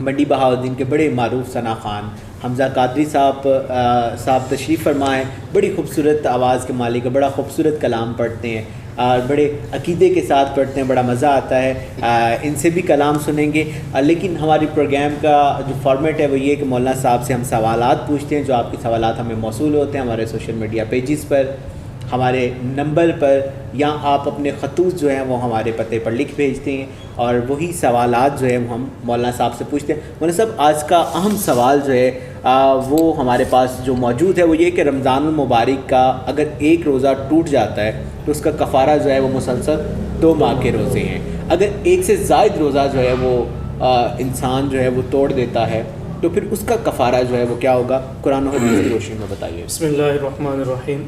منڈی بہاؤالدین کے بڑے معروف ثنا خان حمزہ قادری صاحب تشریف فرما ہے. بڑی خوبصورت آواز کے مالک ہے, بڑا خوبصورت کلام پڑھتے ہیں اور بڑے عقیدے کے ساتھ پڑھتے ہیں, بڑا مزہ آتا ہے. ان سے بھی کلام سنیں گے. لیکن ہماری پروگرام کا جو فارمیٹ ہے وہ یہ کہ مولانا صاحب سے ہم سوالات پوچھتے ہیں, جو آپ کے سوالات ہمیں موصول ہوتے ہیں ہمارے سوشل میڈیا پیجز پر, ہمارے نمبر پر, یا آپ اپنے خطوط جو ہیں وہ ہمارے پتے پر لکھ بھیجتے ہیں اور وہی سوالات جو ہے ہم مولانا صاحب سے پوچھتے ہیں. مولانا صاحب, آج کا اہم سوال جو ہے وہ ہمارے پاس جو موجود ہے وہ یہ کہ رمضان المبارک کا اگر ایک روزہ ٹوٹ جاتا ہے تو اس کا کفارہ جو ہے وہ مسلسل 2 ماہ کے روزے ہیں. اگر ایک سے زائد روزہ جو ہے وہ انسان جو ہے وہ توڑ دیتا ہے تو پھر اس کا کفارہ جو ہے وہ کیا ہوگا؟ قرآن و حدیث کی روشنی میں بتائیے. بسم اللہ الرحمن الرحیم.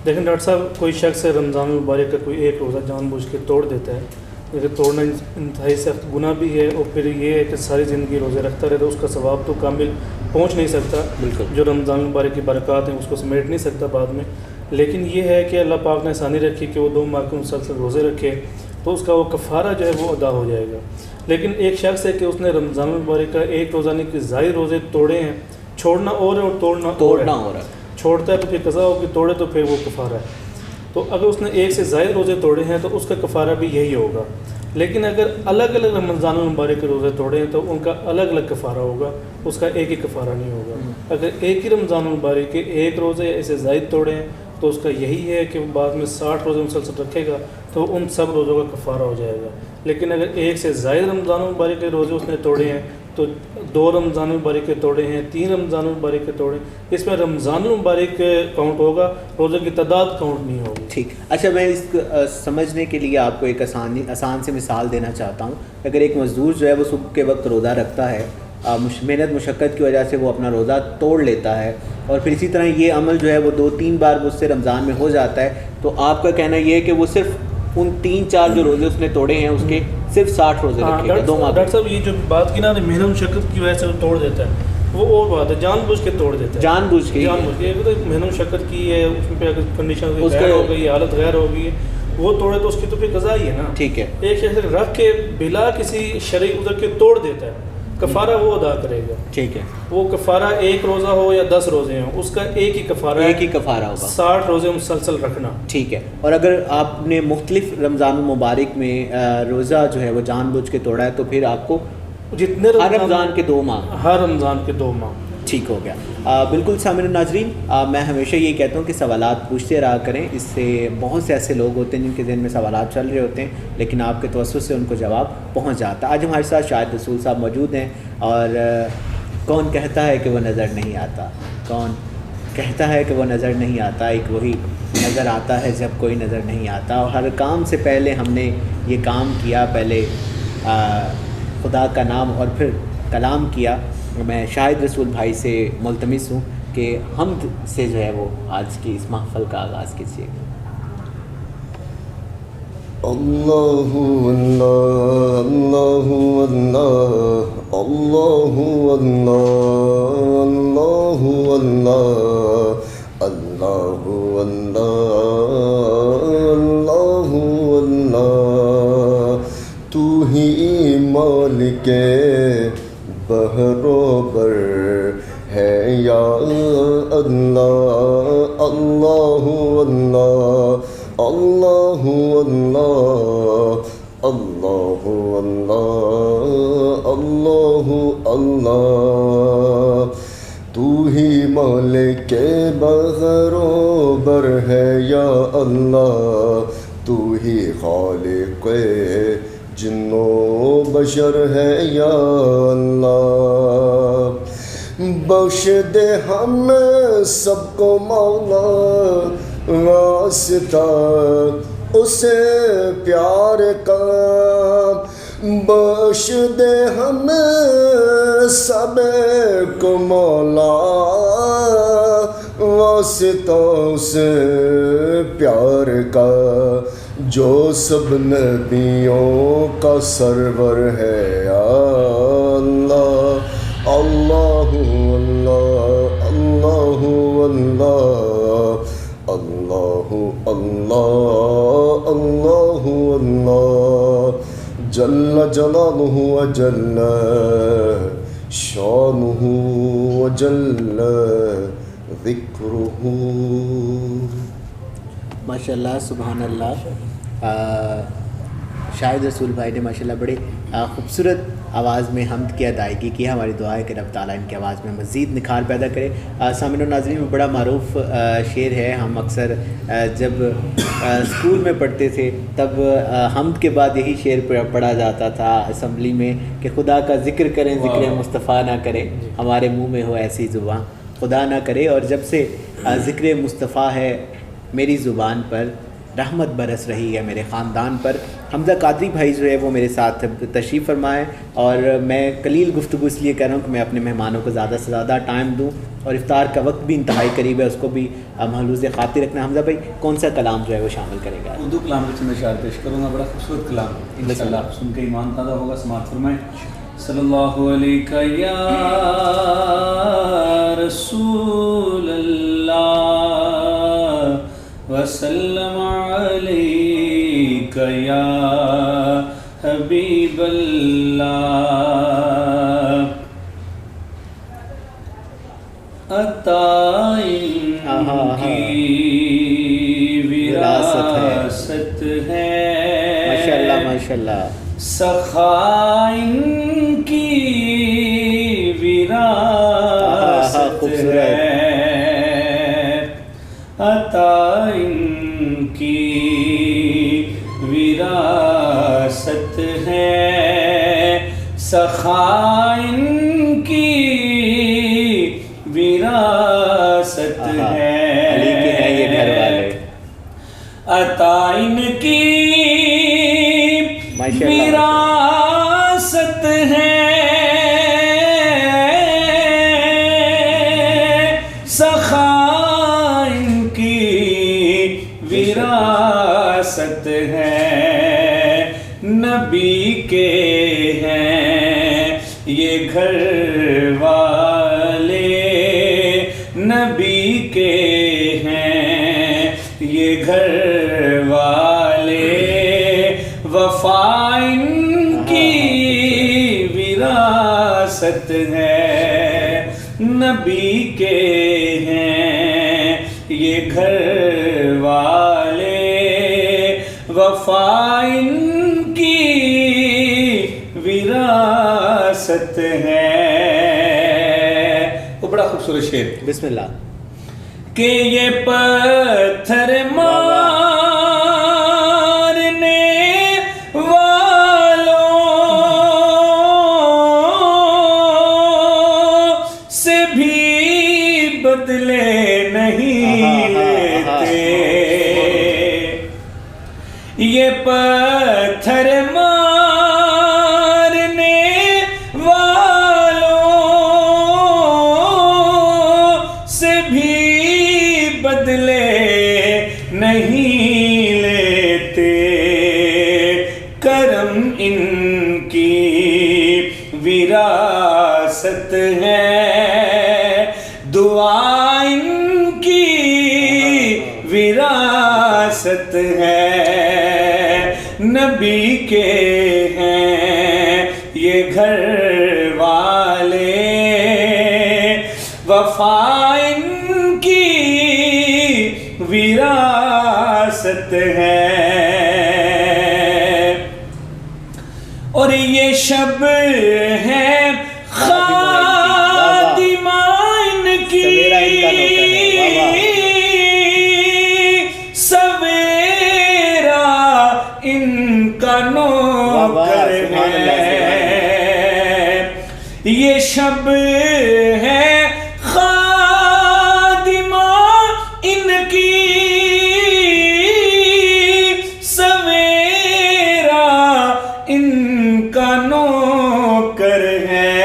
دیکھیں ڈاکٹر صاحب, کوئی شخص رمضان المبارک کا کوئی ایک روزہ جان بوجھ کے توڑ دیتا ہے, لیکن توڑنا انتہائی سخت گناہ بھی ہے, اور پھر یہ ہے کہ ساری زندگی روزے رکھتا رہے تو اس کا ثواب تو کامل پہنچ نہیں سکتا. بالکل, جو رمضان المبارک کی برکات ہیں اس کو سمیٹ نہیں سکتا بعد میں. لیکن یہ ہے کہ اللہ پاک نے آسانی رکھی کہ وہ 2 ماہ کے مسلسل روزے رکھے تو اس کا وہ کفارہ جو ہے وہ ادا ہو جائے گا. لیکن ایک شخص ہے کہ اس نے رمضان المبارک کا ایک روزہ نہیں کہ زائد روزے توڑے ہیں, چھوڑنا اور ہے اور توڑنا ہو رہا ہے. چھوڑتا ہے تو پھر قضا ہوگی, توڑے تو پھر وہ کفارہ ہے. تو اگر اس نے ایک سے زائد روزے توڑے ہیں تو اس کا کفارہ بھی یہی ہوگا. لیکن اگر الگ الگ رمضان المبارک کے روزے توڑے ہیں تو ان کا الگ الگ کفارہ ہوگا, اس کا ایک ہی کفارہ نہیں ہوگا. اگر ایک ہی رمضان المبارک کے ایک روزے یا اسے زائد توڑے ہیں تو اس کا یہی ہے کہ بعد میں 60 روزے مسلسل رکھے گا تو ان سب روزوں کا کفارہ ہو جائے گا. لیکن اگر ایک سے زائد رمضان المبارک کے روزے اس نے توڑے ہیں تو 2 رمضان المبارک کے توڑے ہیں, 3 رمضان المبارک کے توڑے, اس میں رمضان المبارک کاؤنٹ ہوگا, روزے کی تعداد کاؤنٹ نہیں ہوگی. ٹھیک. اچھا, میں اس سمجھنے کے لیے آپ کو ایک آسان سے مثال دینا چاہتا ہوں. اگر ایک مزدور جو ہے وہ صبح کے وقت روزہ رکھتا ہے, محنت مشقت کی وجہ سے وہ اپنا روزہ توڑ لیتا ہے, اور پھر اسی طرح یہ عمل جو ہے وہ 2-3 بار اس سے رمضان میں ہو جاتا ہے, تو آپ کا کہنا یہ ہے کہ وہ صرف ان 3-4 جو روزے اس نے توڑے ہیں اس کے صرف 60 روزے رکھے گا 2 ماہ. ڈاکٹر صاحب, یہ جو بات کی نا محنت مشقت کی وجہ سے وہ توڑ دیتا ہے وہ اور بات ہے, جان بوجھ کے توڑ دیتا ہے. جان بوجھ کے محنت مشقت کی ہے, اس پہ اگر کنڈیشن غیر ہو گئی, حالت غیر ہو گئی ہے, وہ توڑے تو اس کی تو پھر قضا ہی ہے نا. ٹھیک ہے. ایک شخص رکھ کے بلا کسی شرعی عذر کے توڑ دیتا ہے, کفارہ وہ ادا کرے گا. ٹھیک ہے. وہ کفارہ ایک روزہ ہو یا 10 روزے ہوں, اس کا ایک ہی کفارہ ہوگا, 60 روزے مسلسل رکھنا. ٹھیک ہے. اور اگر آپ نے مختلف رمضان المبارک میں روزہ جو ہے وہ جان بوجھ کے توڑا ہے تو پھر آپ کو جتنے ہر رمضان کے 2 ماہ, ہر رمضان کے 2 ماہ. ٹھیک ہو گیا. بالکل سامعین الناظرین, میں ہمیشہ یہ کہتا ہوں کہ سوالات پوچھتے رہا کریں. اس سے بہت سے ایسے لوگ ہوتے ہیں جن کے ذہن میں سوالات چل رہے ہوتے ہیں لیکن آپ کے توسط سے ان کو جواب پہنچ جاتا ہے. آج ہمارے ساتھ شاہد رسول صاحب موجود ہیں, اور کون کہتا ہے کہ وہ نظر نہیں آتا, کون کہتا ہے کہ وہ نظر نہیں آتا, ایک وہی نظر آتا ہے جب کوئی نظر نہیں آتا. اور ہر کام سے پہلے ہم نے یہ کام کیا, پہلے خدا کا نام اور پھر کلام کیا. میں شاہد رسول بھائی سے ملتمس ہوں کہ حمد سے جو ہے وہ آج کی اس محفل کا آغاز کیجیے. اللہ اللہ اللہ اللہ اللہ اللہ اللہ اللہ اللہ تو ہی مالک بحر و بر ہے یا اللہ اللہ اللہ اللہ اللہ اللہ اللہ اللہ تو ہی مالک بحر و بر ہے یا اللہ تو ہی خالق جن و بشر ہے یا اللہ بخش دے ہم سب کو مولا واسطہ اسے پیار کا بخش دے ہم سب کو مولا واسطہ اسے پیار کا جو سب نبیوں کا سرور ہے یا اللہ اللہ اللہ اللہ اللہ اللہ اللہ اللہ اللہ جل جلالہ و جل شانہ وجل ذکرہ. ماشاء اللہ سبحان اللہ. شاہد رسول بھائی نے ماشاء اللہ بڑے خوبصورت آواز میں حمد کی ادائیگی کی. ہماری دعا ہے کہ رب تعالیٰ ان کی آواز میں مزید نکھار پیدا کرے. سامعین و ناظرین میں بڑا معروف شعر ہے. ہم اکثر جب اسکول میں پڑھتے تھے تب حمد کے بعد یہی شعر پڑھا جاتا تھا اسمبلی میں کہ خدا کا ذکر کریں ذکر مصطفیٰ نہ کریں, ہمارے منہ میں ہو ایسی زبان خدا نہ کرے. اور جب سے ذکر مصطفیٰ ہے میری زبان پر, رحمت برس رہی ہے میرے خاندان پر. حمزہ قادری بھائی جو ہے وہ میرے ساتھ تشریف فرمائیں, اور میں قلیل گفتگو اس لیے کر رہا ہوں کہ میں اپنے مہمانوں کو زیادہ سے زیادہ ٹائم دوں, اور افطار کا وقت بھی انتہائی قریب ہے, اس کو بھی محلوظ خاطر رکھنا. حمزہ بھائی کون سا کلام جو ہے وہ شامل کرے گا؟ اردو کلام کے چند اشعار پیش کروں گا, بڑا خوبصورت کلام, انشاءاللہ آپ سن کے ایمان تازہ ہوگا. سماعت فرمائیں. صلی اللہ علیہ یا رسول اللہ وسلم علیک یا حبیب اللہ. عطا ان کی وراثت ہے, ماشاءاللہ ماشاءاللہ. سخا ان کی وراثت ہے, عطا ان کی وراثت ہے, سخا ان کی وراثت ہے. علی کے ہیں یہ گھر والے. عطا ان کی وراثت ہے, سخا ان کی وراثت ہے. نبی کے ہیں یہ گھر والے, نبی کے ہیں یہ گھر والے, وفا ان کی وراثت ہے. نبی کے ہیں یہ گھر والے, وفا ان کی وراثت ہے. وہ بڑا خوبصورت شعر. بسم اللہ. کہ یہ پتھر مارنے والوں سے بھی بدلے نہیں لیتے, یہ پتھر مارنے والوں سے بھی بدلے نہیں لیتے. کرم ان کی وراثت ہے, دعا ان کی وراثت ہے. نبی کے ہیں یہ گھر والے, وفا ان کی وراثت ہے. اور یہ شب ہے خادمہ ان کی, سویرا ان کا نوکر ہے. یہ شب ہے خادمہ ان کی, سویرا ان کا نوکر ہے.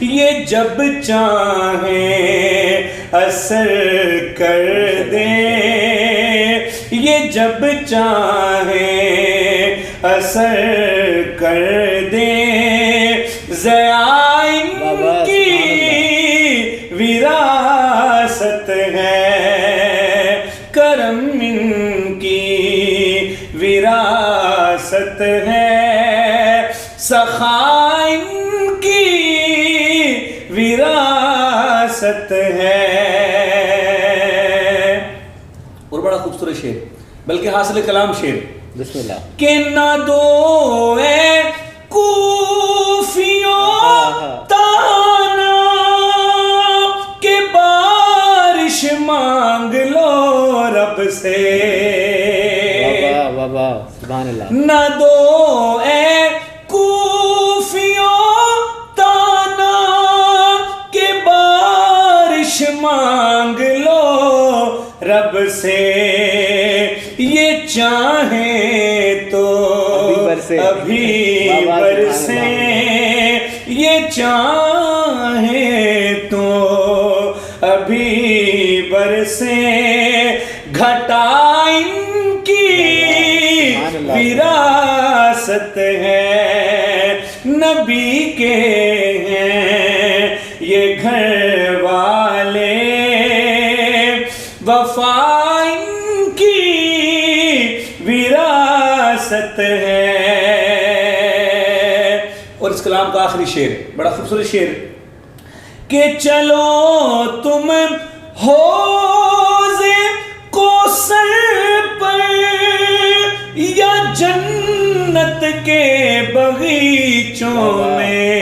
یہ جب چاہیں اثر کر دیں, یہ جب چاہیں اثر کر دیں, ضیاء ان کی وراثت ہے. کرم ان کی وراثت ہے, سخا ان کی وراثت ہے. اور بڑا خوبصورت شعر، بلکہ حاصل کلام شعر. بسم اللہ. کہ نہ دو اے کوفیوں تانا کہ بارش مانگ لو رب سے. واہ واہ واہ، سبحان اللہ. نہ دو اے کوفیوں تانا کہ بارش مانگ لو رب سے. یہ چاہیں تو ابھی برسے، یہ چاہیں تو ابھی برسے. گھٹا ان کی وراثت ہے، نبی کے ہیں یہ گھر والے. وفا ان کی وراثت ہے. اور اس کلام کا آخری شعر بڑا خوبصورت شعر. کہ چلو تم حوض کوثر پر یا جنت کے باغیچوں میں.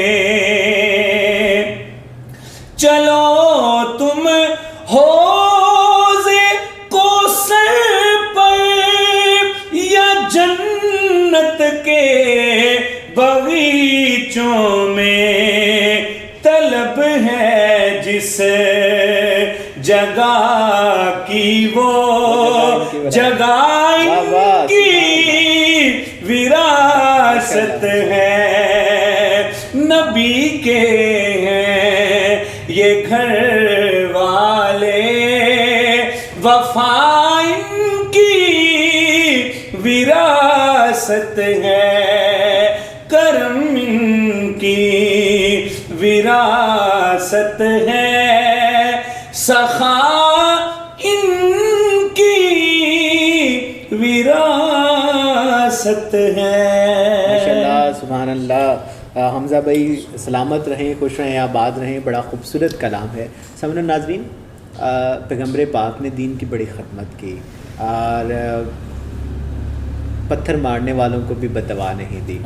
چلو تم حوض کوثر پر یا جنت کے باغیچوں میں. طلب ہے جس جگہ کی وہ جگہ ان کی وراثت ہے. نبی کے ہیں یہ گھر والے، وفا ان کی وراثت ہے. کرم ان کی وراثت ہے، سخا ان کی وراثت ہے. ماشاءاللہ، سبحان اللہ. حمزہ بھائی سلامت رہیں، خوش رہیں، آباد رہیں. بڑا خوبصورت کلام ہے. سامعین ناظرین، پیغمبر پاک نے دین کی بڑی خدمت کی اور پتھر مارنے والوں کو بھی بددعا نہیں دی.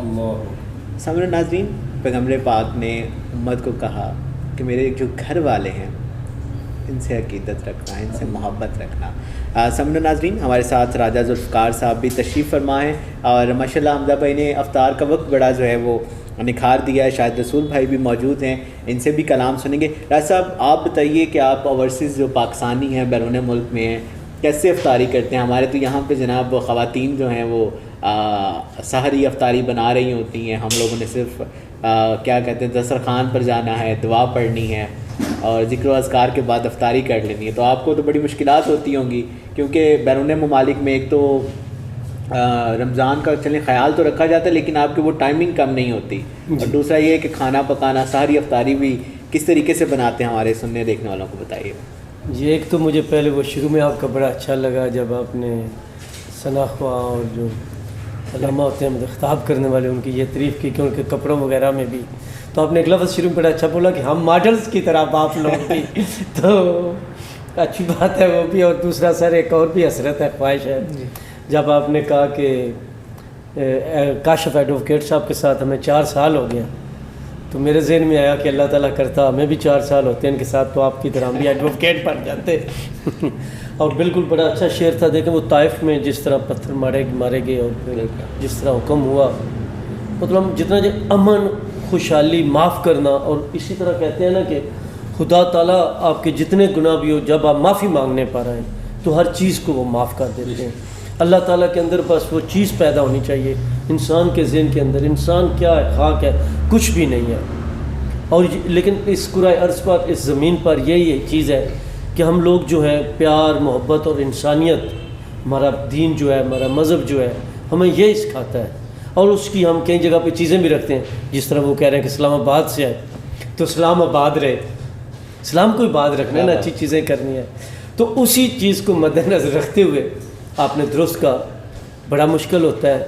سامعین ناظرین، پیغمبر پاک نے امت کو کہا کہ میرے جو گھر والے ہیں ان سے عقیدت رکھنا، ان سے محبت رکھنا. سامعین ناظرین، ہمارے ساتھ راجہ ذوالفقار صاحب بھی تشریف فرما ہیں اور ماشاءاللہ حمزہ بھائی نے افطار کا وقت بڑا جو ہے وہ نکھار دیا ہے. شاہد رسول بھائی بھی موجود ہیں، ان سے بھی کلام سنیں گے. راجہ صاحب، آپ بتائیے کہ آپ اوورسیز جو پاکستانی ہیں، بیرون ملک میں ہیں، کیسے افطاری کرتے ہیں؟ ہمارے تو یہاں پہ جناب خواتین جو ہیں وہ سحری افطاری بنا رہی ہوتی ہیں. ہم لوگوں نے صرف کیا کہتے ہیں دسترخوان پر جانا ہے، دعا پڑھنی ہے اور ذکر و اذکار کے بعد افطاری کر لینی ہے. تو آپ کو تو بڑی مشکلات ہوتی ہوں گی، کیونکہ بیرون ممالک میں ایک تو رمضان کا چلیں خیال تو رکھا جاتا ہے لیکن آپ کی وہ ٹائمنگ کم نہیں ہوتی. اور دوسرا یہ ہے کہ کھانا پکانا، سحری افطاری بھی کس طریقے سے بناتے ہیں ہمارے سننے دیکھنے والوں کو بتائیے. جی، ایک تو مجھے پہلے وہ شروع میں آپ کا بڑا اچھا لگا جب آپ نے ثنا خواہ اور جو علامہ ہوتے ہیں خطاب کرنے والے ان کی یہ تعریف کی کہ ان کے کپڑوں وغیرہ میں بھی. تو آپ نے ایک لفظ شروع میں بڑا اچھا بولا کہ ہم ماڈلز کی طرح آپ لوگ بھی، تو اچھی بات ہے وہ بھی. اور دوسرا سر ایک اور بھی حسرت ہے، خواہش ہے، جب آپ نے کہا کہ کاشف ایڈوکیٹ صاحب کے ساتھ ہمیں 4 سال ہو گیا، تو میرے ذہن میں آیا کہ اللہ تعالیٰ کرتا ہمیں بھی 4 سال ہوتے ہیں ان کے ساتھ تو آپ کی طرح ہم بھی ایڈوکیٹ بن جاتے. اور بالکل بڑا اچھا شعر تھا. دیکھیں وہ طائف میں جس طرح پتھر مارے گئے اور پھر جس طرح حکم ہوا، مطلب جتنا جو امن، خوشحالی، معاف کرنا. اور اسی طرح کہتے ہیں نا کہ خدا تعالیٰ آپ کے جتنے گناہ بھی ہو جب آپ معافی مانگنے پا رہے ہیں تو ہر چیز کو وہ معاف کر دیتے ہیں. اللہ تعالیٰ کے اندر بس وہ چیز پیدا ہونی چاہیے انسان کے ذہن کے اندر. انسان کیا ہے؟ خاک ہے، کچھ بھی نہیں ہے. اور لیکن اس کرۂ ارض پر، اس زمین پر یہی چیز ہے کہ ہم لوگ جو ہے پیار، محبت اور انسانیت، ہمارا دین جو ہے، ہمارا مذہب جو ہے ہمیں یہ سکھاتا ہے. اور اس کی ہم کئی جگہ پہ چیزیں بھی رکھتے ہیں. جس طرح وہ کہہ رہے ہیں کہ اسلام آباد سے ہے تو اسلام آباد رہے، اسلام کو آباد رکھنا ہے نا، اچھی چیزیں کرنی ہے. تو اسی چیز کو مد نظر رکھتے ہوئے آپ نے درست کہا، بڑا مشکل ہوتا ہے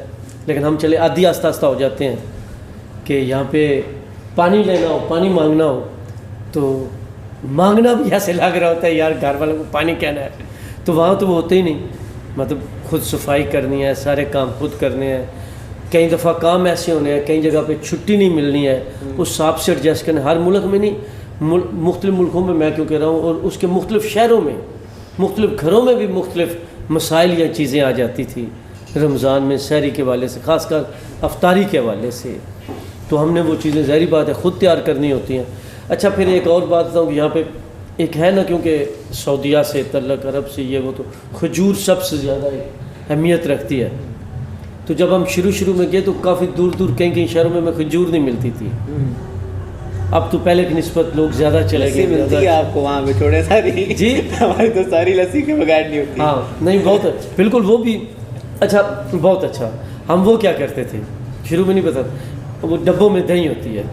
لیکن ہم چلے آدھی آہستہ آہستہ ہو جاتے ہیں کہ یہاں پہ پانی لینا ہو، پانی مانگنا ہو تو مانگنا بھی ایسے لگ رہا ہوتا ہے یار گھر والوں کو پانی کہنا ہے، تو وہاں تو وہ ہوتے ہی نہیں، مطلب خود صفائی کرنی ہے، سارے کام خود کرنے ہیں، کئی دفعہ کام ایسے ہونے ہیں، کئی جگہ پہ چھٹی نہیں ملنی ہے، اس حساب سے ایڈجسٹ کرنا، ہر ملک میں نہیں، مختلف ملکوں میں کیوں کہہ رہا ہوں، اور اس کے مختلف شہروں میں مختلف گھروں میں بھی مختلف مسائل یا چیزیں آ جاتی تھی رمضان میں سحری کے حوالے سے، خاص کر افطاری کے حوالے سے، تو ہم نے وہ چیزیں ظاہری بات ہے خود تیار کرنی ہوتی ہیں۔ اچھا پھر ایک اور بات بتاؤں کہ یہاں پہ ایک ہے نا، کیونکہ سعودیہ سے تعلق، عرب سے یہ وہ، تو کھجور سب سے زیادہ اہمیت رکھتی ہے، تو جب ہم شروع میں گئے تو کافی دور دور کئی شہروں میں کھجور نہیں ملتی تھی، اب تو پہلے کی نسبت لوگ زیادہ چلے لسی گئے۔ ملتی ہے آپ کو وہاں پہ تھوڑے ساری؟ جی ہماری تو ساری لسی کے بغیر نہیں ہوتی۔ ہاں نہیں بہت بالکل، وہ بھی اچھا، بہت اچھا۔ ہم وہ کیا کرتے تھے شروع میں نہیں پتا، وہ ڈبوں میں دہی ہوتی ہے،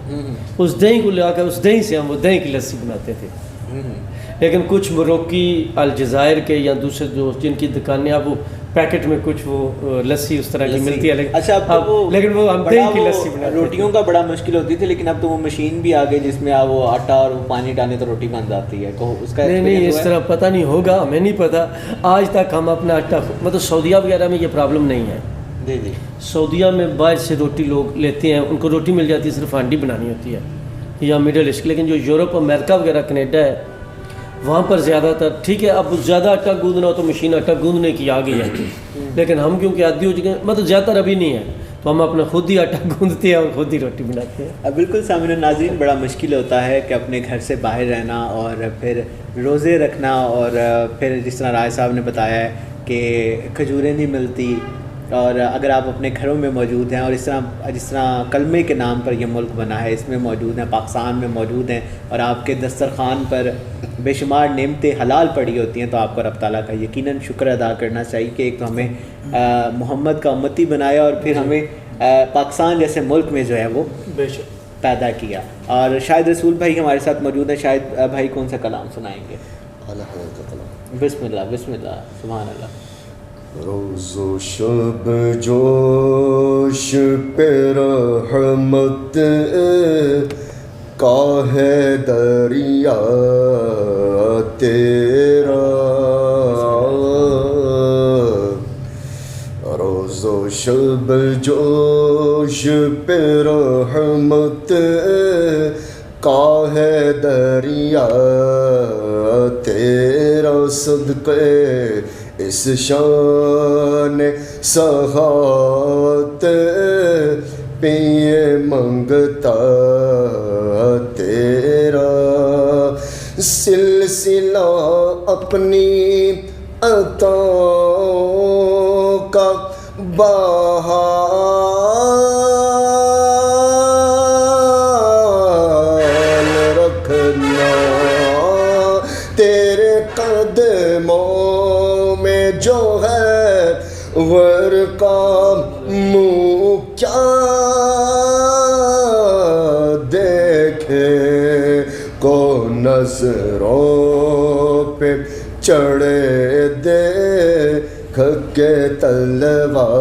اس دہی کو لے کر اس دہی سے ہم وہ دہی کی لسی بناتے تھے، لیکن کچھ مروکی الجزائر کے یا دوسرے جو جن کی دکانیں اب وہ پیکٹ میں کچھ وہ لسی اس طرح کی ملتی ہے، اچھا لیکن وہ ہم دہی کی لسی بناتے تھے۔ روٹیوں کا بڑا مشکل ہوتی تھی، لیکن اب تو وہ مشین بھی آ گئی جس میں آپ وہ آٹا اور وہ پانی ڈالیں تو روٹی بن جاتی ہے، اس کا نہیں اس طرح پتہ نہیں ہوگا، ہمیں نہیں پتہ، آج تک ہم اپنا آٹا مطلب سعودیہ وغیرہ میں یہ پرابلم نہیں ہے۔ جی سعودیہ میں باہر سے روٹی لوگ لیتے ہیں، ان کو روٹی مل جاتی ہے، صرف ہانڈی بنانی ہوتی ہے، یا مڈل ایسٹ، لیکن جو یورپ امریکہ وغیرہ کینیڈا ہے وہاں پر زیادہ تر ٹھیک ہے، اب زیادہ آٹا گوندنا ہو تو مشین آٹا گوندنے کی آ گئی ہے، لیکن ہم کیونکہ عادی ہو چکے ہیں، مطلب زیادہ تر ابھی نہیں ہے، تو ہم اپنا خود ہی آٹا گوندتے ہیں اور خود ہی روٹی بناتے ہیں۔ بالکل سامعین و ناظرین، بڑا مشکل ہوتا ہے کہ اپنے گھر سے باہر رہنا اور پھر روزے رکھنا، اور پھر جس طرح رائے صاحب نے بتایا ہے کہ کھجوریں نہیں ملتی، اور اگر آپ اپنے گھروں میں موجود ہیں، اور جس طرح کلمے کے نام پر یہ ملک بنا ہے، اس میں موجود ہیں، پاکستان میں موجود ہیں، اور آپ کے دسترخوان پر بے شمار نعمتیں حلال پڑی ہوتی ہیں، تو آپ کو رب تعالیٰ کا یقیناً شکر ادا کرنا چاہیے کہ ایک تو ہمیں محمد کا امتی بنایا، اور پھر ہمیں پاکستان جیسے ملک میں جو ہے وہ بے شک پیدا کیا۔ اور شاید رسول بھائی ہمارے ساتھ موجود ہیں، شاید بھائی کون سا کلام سنائیں گے؟ اعلیٰ حضرت کا کلام۔ بسم اللہ بسم اللہ، سبحان اللہ۔ روز و شب جوش پہ رحمت کا ہے دریا تیرا، روز و شب جوش پہ رحمت کا ہے دریا تیرا، صدقے اس شان سخاوت پیے منگتا تیرا، سلسلہ اپنی عطاؤں کا بحال رکھنا، تیرے قدموں جو ہے ور کا منہ کیا دیکھے کو نظروں پہ چڑھے دیکھ کے تلوا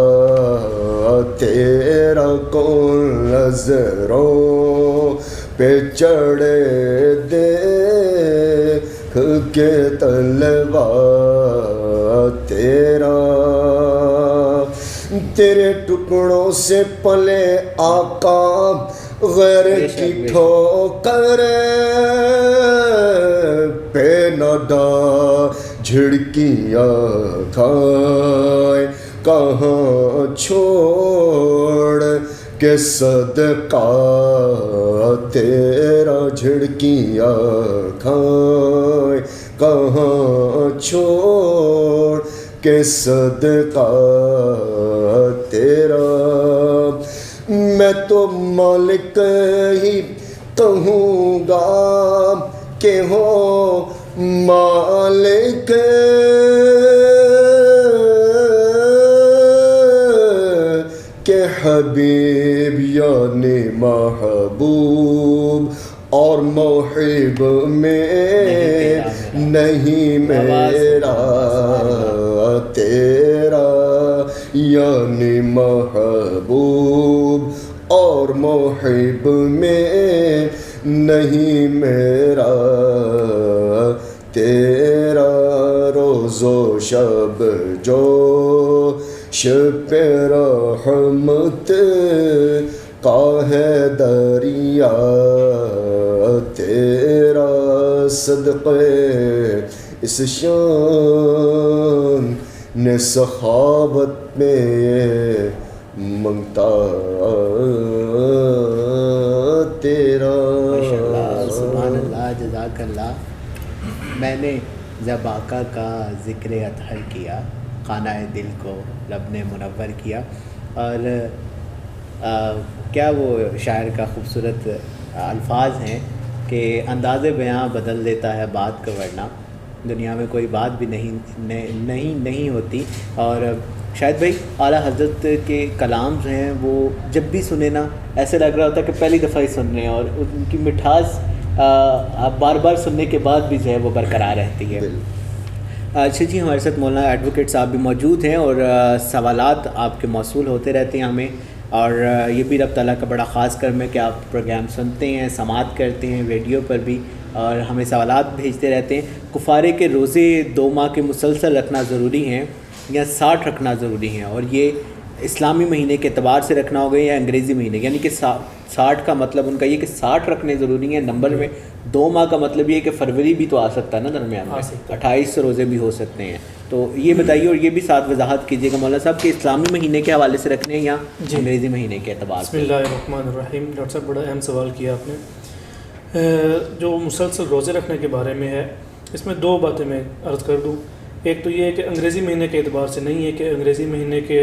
تیرا، کون نظروں پہ چڑھے دیکھ کے تلوا تیرا، تیرے ٹکڑوں سے پلے آقا غیر کی ٹھوکر پہ نہ ڈا جھڑکیاں کھائے، کہاں چھوڑ کے صدقہ تیرا جھڑکیاں کھائے، کہاں چھوڑ کے صدقہ تیرا، میں تو مالک ہی کہوں گا کہ ہو مالک، کہ حبیب یعنی محبوب اور محب میں نہیں میرا تیرا، یعنی محبوب اور محب میں نہیں میرا تیرا روز و شب جو شب رحمت کا ہے دریا تیرا صدقے اس شان نے صحابت میں منگتا تیرا. ماشاءاللہ سبحان اللہ جزاک اللہ. میں نے جب آقا کا ذکر اطہر کیا خانہ دل کو رب نے منور کیا, اور کیا وہ شاعر کا خوبصورت الفاظ ہیں کہ انداز بیاں بدل دیتا ہے بات کا ورنہ دنیا میں کوئی بات بھی نہیں ہوتی. اور شاہد بھائی اعلیٰ حضرت کے کلام جو ہیں وہ جب بھی سنے نا ایسے لگ رہا ہوتا ہے کہ پہلی دفعہ ہی سن رہے ہیں, اور ان کی مٹھاس بار بار سننے کے بعد بھی جو ہے وہ برقرار رہتی ہے. اچھا جی, ہمارے ساتھ مولانا ایڈوکیٹ صاحب بھی موجود ہیں اور سوالات آپ کے موصول ہوتے رہتے ہیں ہمیں, اور یہ بھی رب تعالیٰ کا بڑا خاص کرم ہے کہ آپ پروگرام سنتے ہیں, سماعت کرتے ہیں ویڈیو پر بھی, اور ہمیں سوالات بھیجتے رہتے ہیں. کفارے کے روزے 2 ماہ کے مسلسل رکھنا ضروری ہیں یا 60 رکھنا ضروری ہیں, اور یہ اسلامی مہینے کے اعتبار سے رکھنا ہوگا یا انگریزی مہینے, یعنی کہ 60 کا مطلب ان کا یہ کہ 60 رکھنے ضروری ہیں نمبر میں. 2 ماہ کا مطلب یہ کہ فروری بھی تو آ سکتا ہے نا درمیان میں, 28 روزے بھی ہو سکتے ہیں. تو یہ بتائیے, اور یہ بھی ساتھ وضاحت کیجیے گا مولانا صاحب کہ اسلامی مہینے کے حوالے سے رکھنے ہیں یا انگریزی مہینے کے اعتبار سے. بسم اللہ الرحمن الرحیم. ڈاکٹر صاحب بڑا اہم سوال کیا آپ نے. جو مسلسل روزے رکھنے کے بارے میں ہے, اس میں 2 باتیں میں عرض کر دوں. ایک تو یہ ہے کہ انگریزی مہینے کے اعتبار سے نہیں ہے کہ انگریزی مہینے کے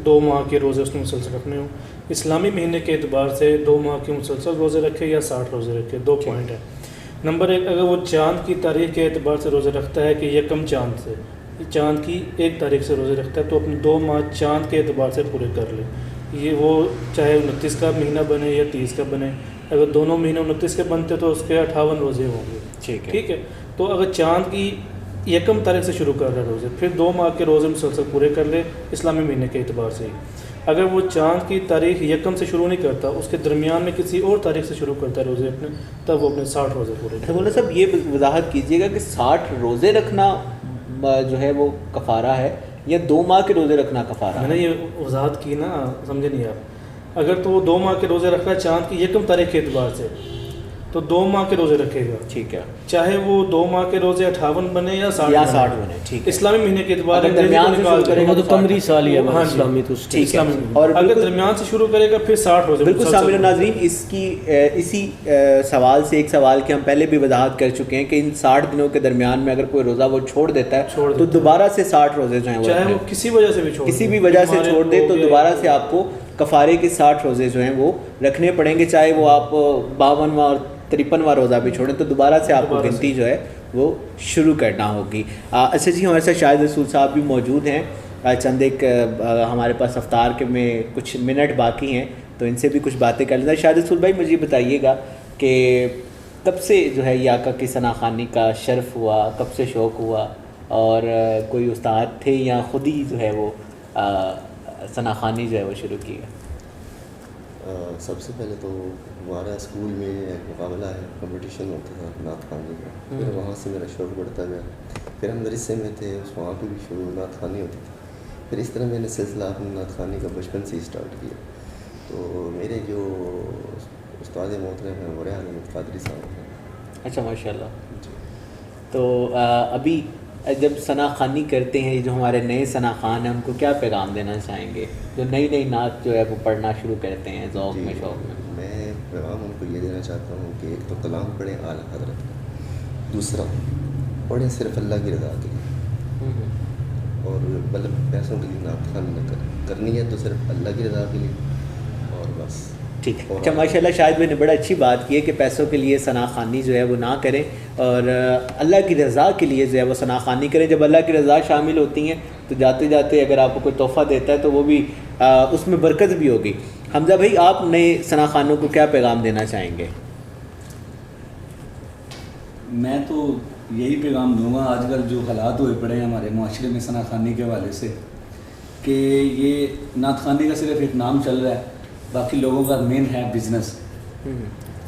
2 ماہ کے روزے اس میں مسلسل رکھنے ہوں. اسلامی مہینے کے اعتبار سے 2 ماہ کے مسلسل روزے رکھے یا 60 روزے رکھے, 2 پوائنٹ ہیں. نمبر 1, اگر وہ چاند کی تاریخ کے اعتبار سے روزے رکھتا ہے کہ یکم چاند سے, چاند کی 1 تاریخ سے روزے رکھتا ہے, تو اپنے 2 ماہ چاند کے اعتبار سے پورے کر لے. یہ وہ چاہے 29 کا مہینہ بنے یا 30 کا بنے, اگر دونوں مہینے 29 کے بنتے تو اس کے 58 روزے ہوں گے. ٹھیک ہے. تو اگر چاند کی یکم تاریخ سے شروع کر رہا ہے روزے, پھر 2 ماہ کے روزے مسلسل پورے کر لے اسلامی مہینے کے اعتبار سے ہی. اگر وہ چاند کی تاریخ یکم سے شروع نہیں کرتا, اس کے درمیان میں کسی اور تاریخ سے شروع کرتا ہے روزے اپنے, تب وہ اپنے 60 روزے پورے کرتا ہے. مولانا صاحب یہ وضاحت کیجیے گا کہ 60 روزے رکھنا جو ہے وہ کفارہ ہے یا 2 ماہ کے روزے رکھنا کفارہ؟ میں نے یہ وضاحت کی نا, سمجھے نہیں آپ. اگر تو وہ 2 ماہ کے روزے رکھ رہا ہے چاند کی یکم تاریخ کے اعتبار سے, تو 2 ماہ کے روزے رکھے گا. ٹھیک ہے. چاہے وہ 2 ماہ کے روزے 58 بنے یا 60 بنے. ٹھیک ہے. اسلامی مہینے کے اعتبار سے درمیان سے شروع کرے گا تو قمری سال ہی ہے اسلامی, تو ٹھیک ہے. اور اگر درمیان سے شروع کرے گا پھر 60 روزے. بالکل. سامعین و ناظرین, اسی سوال سے ایک سوال کی ہم پہلے بھی وضاحت کر چکے ہیں کہ ان 60 دنوں کے درمیان میں اگر کوئی روزہ وہ چھوڑ دیتا ہے تو دوبارہ سے 60 روزے جو ہیں چاہے وہ کسی وجہ سے بھی چھوڑ دے تو دوبارہ سے آپ کو کفارے کے 60 روزے جو ہیں وہ رکھنے پڑیں گے. چاہے وہ آپ 52واں اور 53واں روزہ بھی چھوڑیں تو دوبارہ سے آپ کو گنتی جو ہے وہ شروع کرنا ہوگی. اچھا جی, ہمارے ساتھ شاہد رسول صاحب بھی موجود ہیں. چند ایک ہمارے پاس افطار کے میں کچھ منٹ باقی ہیں تو ان سے بھی کچھ باتیں کر لیتے ہیں. شاہد رسول بھائی مجھے بتائیے گا کہ کب سے جو ہے یہ آقا کی ثنا خوانی کا شرف ہوا, کب سے شوق ہوا, اور کوئی استاد تھے یا خود ہی جو ہے وہ ثنا خوانی جو ہے وہ شروع کی ہے؟ سب سے پہلے تو ہمارا اسکول میں ایک مقابلہ ہے, کمپٹیشن ہوتا تھا نعت خوانی کا, پھر وہاں سے میرا شوق بڑھتا گیا. پھر ہم مدرسے میں تھے, اس وہاں پہ بھی شروع نعت خوانی ہوتی تھی. پھر اس طرح میں نے سلسلہ اپنے نعت خوانی کا بچپن سے ہی اسٹارٹ کیا. تو میرے جو استاد محترم ہیں وہ ریحان احمد قادری صاحب ہیں. اچھا ماشاء اللہ. تو ابھی جب ثنا خوانی کرتے ہیں, جو ہمارے نئے ثنا خوان ہیں ان کو کیا پیغام دینا چاہیں گے جو نئی نعت جو ہے وہ پڑھنا شروع کرتے ہیں ذوق میں شوق میں؟ میں پیغام ان کو یہ دینا چاہتا ہوں کہ ایک تو کلام پڑھیں اعلیٰ حضرت کا, دوسرا پڑھیں صرف اللہ کی رضا کے لیے, اور مطلب پیسوں کے لیے نعت خوانی نہ کرنی ہے تو صرف اللہ کی رضا کے لیے اور بس. ٹھیک ہے. اچھا ماشاء اللہ, شاہد بھائی نے بڑا اچھی بات کی ہے کہ پیسوں کے لیے ثنا خوانی جو ہے وہ نہ کریں اور اللہ کی رضا کے لیے جو ہے وہ ثنا خوانی کریں. جب اللہ کی رضا شامل ہوتی ہیں تو جاتے جاتے اگر آپ کو کوئی تحفہ دیتا ہے تو وہ بھی اس میں برکت بھی ہوگی. حمزہ بھائی, آپ نئے ثنا خوانوں کو کیا پیغام دینا چاہیں گے؟ میں تو یہی پیغام دوں گا, آج کل جو حالات ہوئے پڑے ہیں ہمارے معاشرے میں ثنا خوانی کے حوالے سے, کہ یہ نعت خوانی کا صرف ایک نام چل رہا ہے, باقی لوگوں کا مین ہے بزنس.